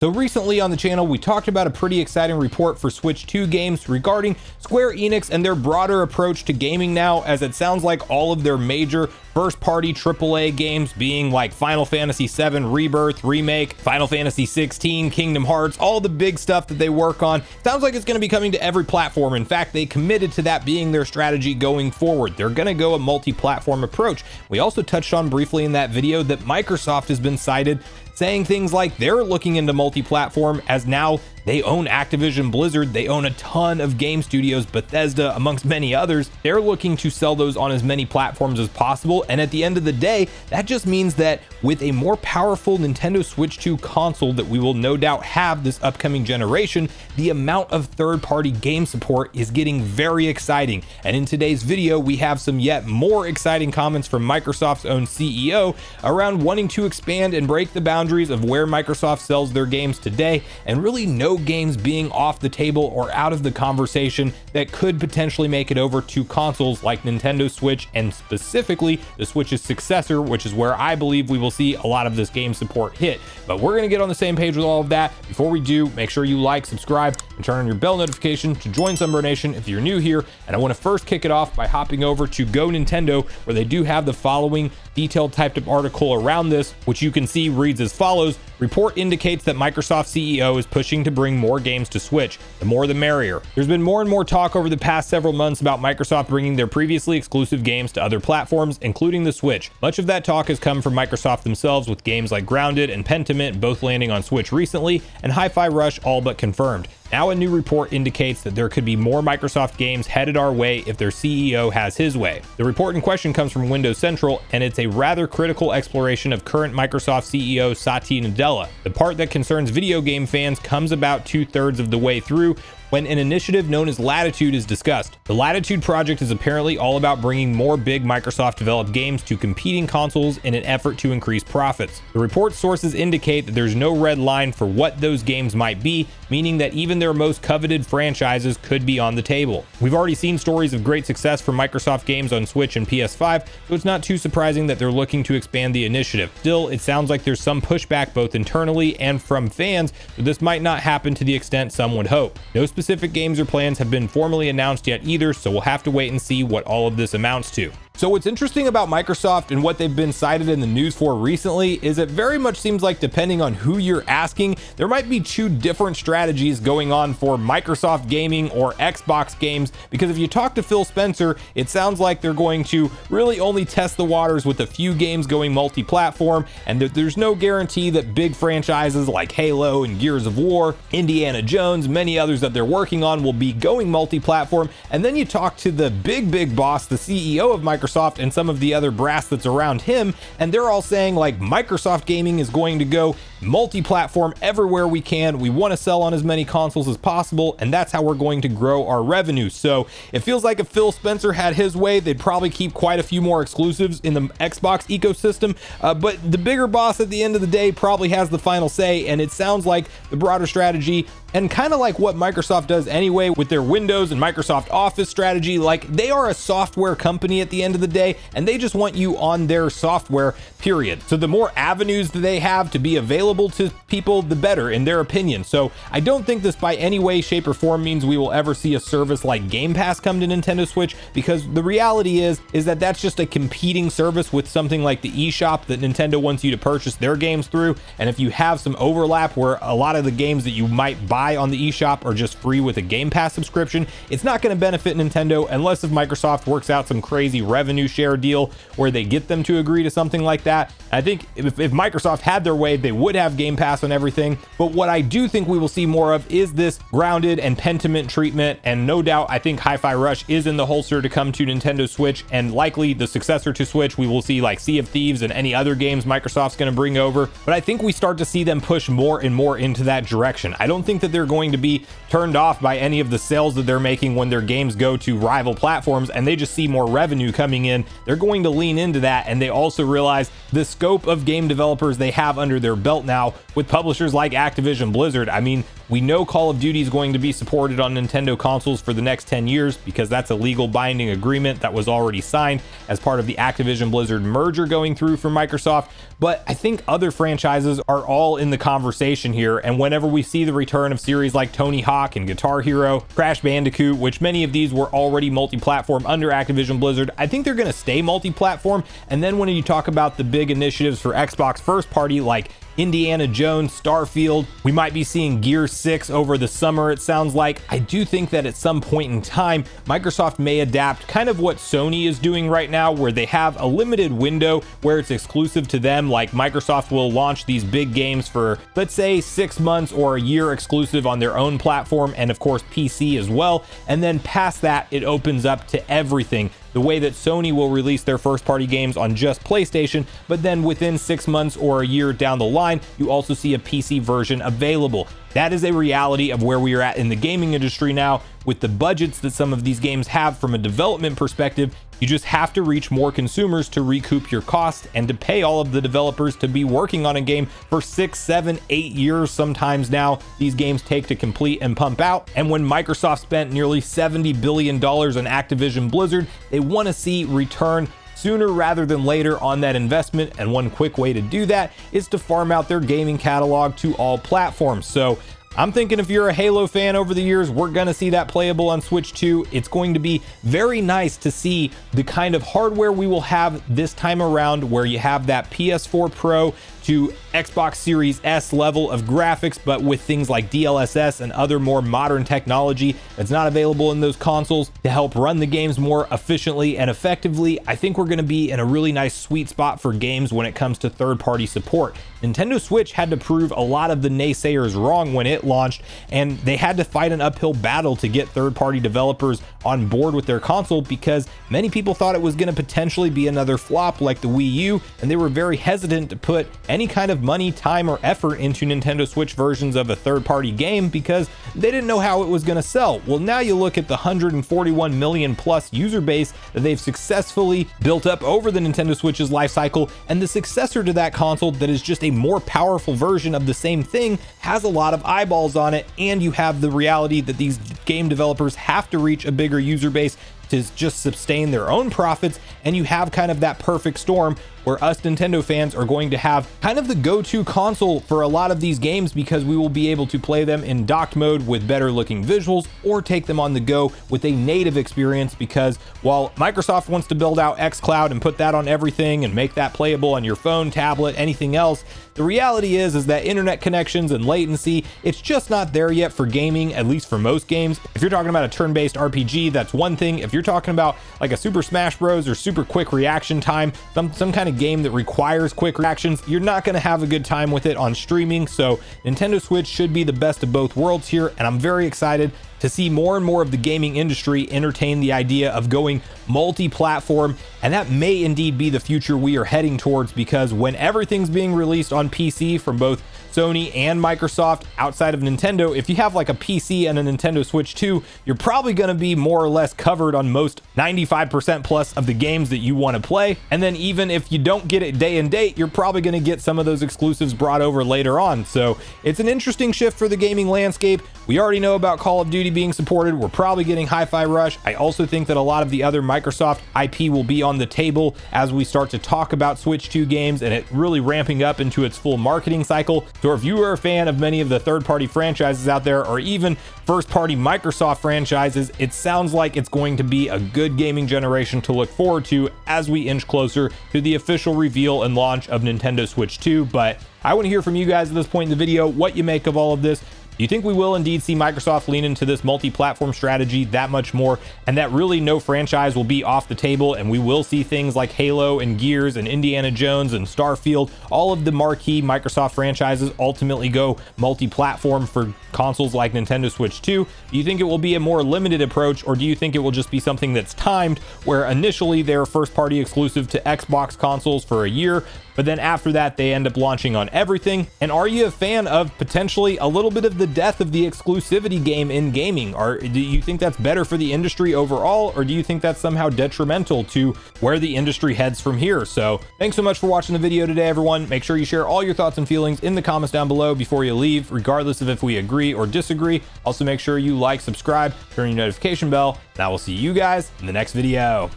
So recently on the channel, we talked about a pretty exciting report for Switch 2 games regarding Square Enix and their broader approach to gaming now, as it sounds like all of their major first-party AAA games, being like Final Fantasy VII Rebirth, Remake, Final Fantasy 16, Kingdom Hearts, all the big stuff that they work on, sounds like it's going to be coming to every platform. In fact, they committed to that being their strategy going forward. They're going to go a multi-platform approach. We also touched on briefly in that video that Microsoft has been cited saying things like they're looking into multi-platform, as now they own Activision Blizzard, they own a ton of game studios, Bethesda amongst many others. They're looking to sell those on as many platforms as possible, and at the end of the day, that just means that with a more powerful Nintendo Switch 2 console that we will no doubt have this upcoming generation, the amount of third-party game support is getting very exciting. And in today's video, we have some yet more exciting comments from Microsoft's own CEO around wanting to expand and break the boundaries of where Microsoft sells their games today, and really no games being off the table or out of the conversation that could potentially make it over to consoles like Nintendo Switch, and specifically the Switch's successor, which is where I believe we will see a lot of this game support hit. But we're going to get on the same page with all of that. Before we do, make sure you like, subscribe, and turn on your bell notification to join Sunbro Nation if you're new here. And I want to first kick it off by hopping over to Go Nintendo, where they do have the following detailed typed up article around this, which you can see reads as follows. Report indicates that Microsoft CEO is pushing to bring more games to Switch. The more the merrier. There's been more and more talk over the past several months about Microsoft bringing their previously exclusive games to other platforms, including the Switch. Much of that talk has come from Microsoft themselves, with games like Grounded and Pentiment both landing on Switch recently, and Hi-Fi Rush all but confirmed. Now a new report indicates that there could be more Microsoft games headed our way if their CEO has his way. The report in question comes from Windows Central, and it's a rather critical exploration of current Microsoft CEO Satya Nadella. The part that concerns video game fans comes about 2/3 of the way through, when an initiative known as Latitude is discussed. The Latitude project is apparently all about bringing more big Microsoft-developed games to competing consoles in an effort to increase profits. The report's sources indicate that there's no red line for what those games might be, meaning that even their most coveted franchises could be on the table. We've already seen stories of great success for Microsoft games on Switch and PS5, so it's not too surprising that they're looking to expand the initiative. Still, it sounds like there's some pushback both internally and from fans, so this might not happen to the extent some would hope. No specific games or plans have been formally announced yet either, so we'll have to wait and see what all of this amounts to. So what's interesting about Microsoft and what they've been cited in the news for recently is it very much seems like, depending on who you're asking, there might be two different strategies going on for Microsoft gaming or Xbox games, because if you talk to Phil Spencer, it sounds like they're going to really only test the waters with a few games going multi-platform, and that there's no guarantee that big franchises like Halo and Gears of War, Indiana Jones, many others that they're working on will be going multi-platform. And then you talk to the big boss, the CEO of Microsoft, and some of the other brass that's around him, and they're all saying like Microsoft gaming is going to go multi-platform everywhere we can. We want to sell on as many consoles as possible, and that's how we're going to grow our revenue. So it feels like if Phil Spencer had his way, they'd probably keep quite a few more exclusives in the Xbox ecosystem, but the bigger boss at the end of the day probably has the final say, and it sounds like the broader strategy, and kind of like what Microsoft does anyway with their Windows and Microsoft Office strategy, like they are a software company at the end of the day, and they just want you on their software, period. So the more avenues that they have to be available to people, the better, in their opinion. So I don't think this by any way, shape, or form means we will ever see a service like Game Pass come to Nintendo Switch, because the reality is that that's just a competing service with something like the eShop that Nintendo wants you to purchase their games through. And if you have some overlap where a lot of the games that you might buy on the eShop are just free with a Game Pass subscription, it's not going to benefit Nintendo unless if Microsoft works out some crazy revenue share deal where they get them to agree to something like that. I think if Microsoft had their way, they would have Game Pass on everything. But what I do think we will see more of is this Grounded and Pentiment treatment, and no doubt I think Hi-Fi Rush is in the holster to come to Nintendo Switch, and likely the successor to Switch we will see like Sea of Thieves and any other games Microsoft's going to bring over. But I think we start to see them push more and more into that direction. I don't think that they're going to be turned off by any of the sales that they're making when their games go to rival platforms and they just see more revenue coming in. They're going to lean into that, and they also realize the scope of game developers they have under their belt now with publishers like Activision Blizzard. I mean, we know Call of Duty is going to be supported on Nintendo consoles for the next 10 years because that's a legal binding agreement that was already signed as part of the Activision Blizzard merger going through for Microsoft. But I think other franchises are all in the conversation here, and whenever we see the return of series like Tony Hawk and Guitar Hero, Crash Bandicoot, which many of these were already multi-platform under Activision Blizzard, I think they're going to stay multi-platform. And then when you talk about the big initiatives for Xbox first party like Indiana Jones, Starfield, we might be seeing Gears 6 over the summer, it sounds like. I do think that at some point in time, Microsoft may adapt kind of what Sony is doing right now, where they have a limited window where it's exclusive to them. Like Microsoft will launch these big games for, let's say, 6 months or a year exclusive on their own platform, and of course PC as well. And then past that, it opens up to everything. The way that Sony will release their first party games on just PlayStation, but then within 6 months or a year down the line, you also see a PC version available. That is a reality of where we are at in the gaming industry now. With the budgets that some of these games have from a development perspective, you just have to reach more consumers to recoup your cost and to pay all of the developers to be working on a game for 6, 7, 8 years sometimes now. These games take to complete and pump out. And when Microsoft spent nearly $70 billion on Activision Blizzard, they want to see return sooner rather than later on that investment. And one quick way to do that is to farm out their gaming catalog to all platforms. So I'm thinking if you're a Halo fan over the years, we're going to see that playable on Switch 2. It's going to be very nice to see the kind of hardware we will have this time around, where you have that PS4 Pro to Xbox Series S level of graphics, but with things like DLSS and other more modern technology that's not available in those consoles to help run the games more efficiently and effectively. I think we're going to be in a really nice sweet spot for games when it comes to third-party support. Nintendo Switch had to prove a lot of the naysayers wrong when it launched, and they had to fight an uphill battle to get third-party developers on board with their console because many people thought it was going to potentially be another flop like the Wii U, and they were very hesitant to put any kind of money, time, or effort into Nintendo Switch versions of a third-party game because they didn't know how it was going to sell. Well, now you look at the 141 million plus user base that they've successfully built up over the Nintendo Switch's life cycle, and the successor to that console that is just a more powerful version of the same thing has a lot of eyeballs on it, and you have the reality that these game developers have to reach a bigger user base to just sustain their own profits, and you have kind of that perfect storm where us Nintendo fans are going to have kind of the go-to console for a lot of these games because we will be able to play them in docked mode with better looking visuals or take them on the go with a native experience, because while Microsoft wants to build out xCloud and put that on everything and make that playable on your phone, tablet, anything else, the reality is that internet connections and latency, it's just not there yet for gaming, at least for most games. If you're talking about a turn-based RPG, that's one thing. If you're talking about like a Super Smash Bros. Or super quick reaction time, some kind of game that requires quick reactions, you're not going to have a good time with it on streaming. So Nintendo Switch should be the best of both worlds here, and I'm very excited to see more and more of the gaming industry entertain the idea of going multi-platform, and that may indeed be the future we are heading towards, because when everything's being released on PC from both Sony and Microsoft outside of Nintendo, if you have like a PC and a Nintendo Switch 2, you're probably going to be more or less covered on most 95% plus of the games that you want to play. And then even if you don't get it day and date, you're probably going to get some of those exclusives brought over later on. So it's an interesting shift for the gaming landscape. We already know about Call of Duty being supported. We're probably getting Hi-Fi Rush. I also think that a lot of the other Microsoft IP will be on the table as we start to talk about Switch 2 games and it really ramping up into its full marketing cycle. So if you are a fan of many of the third-party franchises out there, or even first-party Microsoft franchises, it sounds like it's going to be a good gaming generation to look forward to as we inch closer to the official reveal and launch of Nintendo Switch 2. But I want to hear from you guys at this point in the video what you make of all of this. Do you think we will indeed see Microsoft lean into this multi-platform strategy that much more, and that really no franchise will be off the table, and we will see things like Halo and Gears and Indiana Jones and Starfield, all of the marquee Microsoft franchises ultimately go multi-platform for consoles like Nintendo Switch 2? Do you think it will be a more limited approach, or do you think it will just be something that's timed, where initially they're first-party exclusive to Xbox consoles for a year, but then after that they end up launching on everything? And are you a fan of potentially a little bit of the death of the exclusivity game in gaming? Or do you think that's better for the industry overall, or do you think that's somehow detrimental to where the industry heads from here? So thanks so much for watching the video today, everyone. Make sure you share all your thoughts and feelings in the comments down below before you leave, regardless of if we agree or disagree. Also make sure you like, subscribe, turn your notification bell, and I will see you guys in the next video.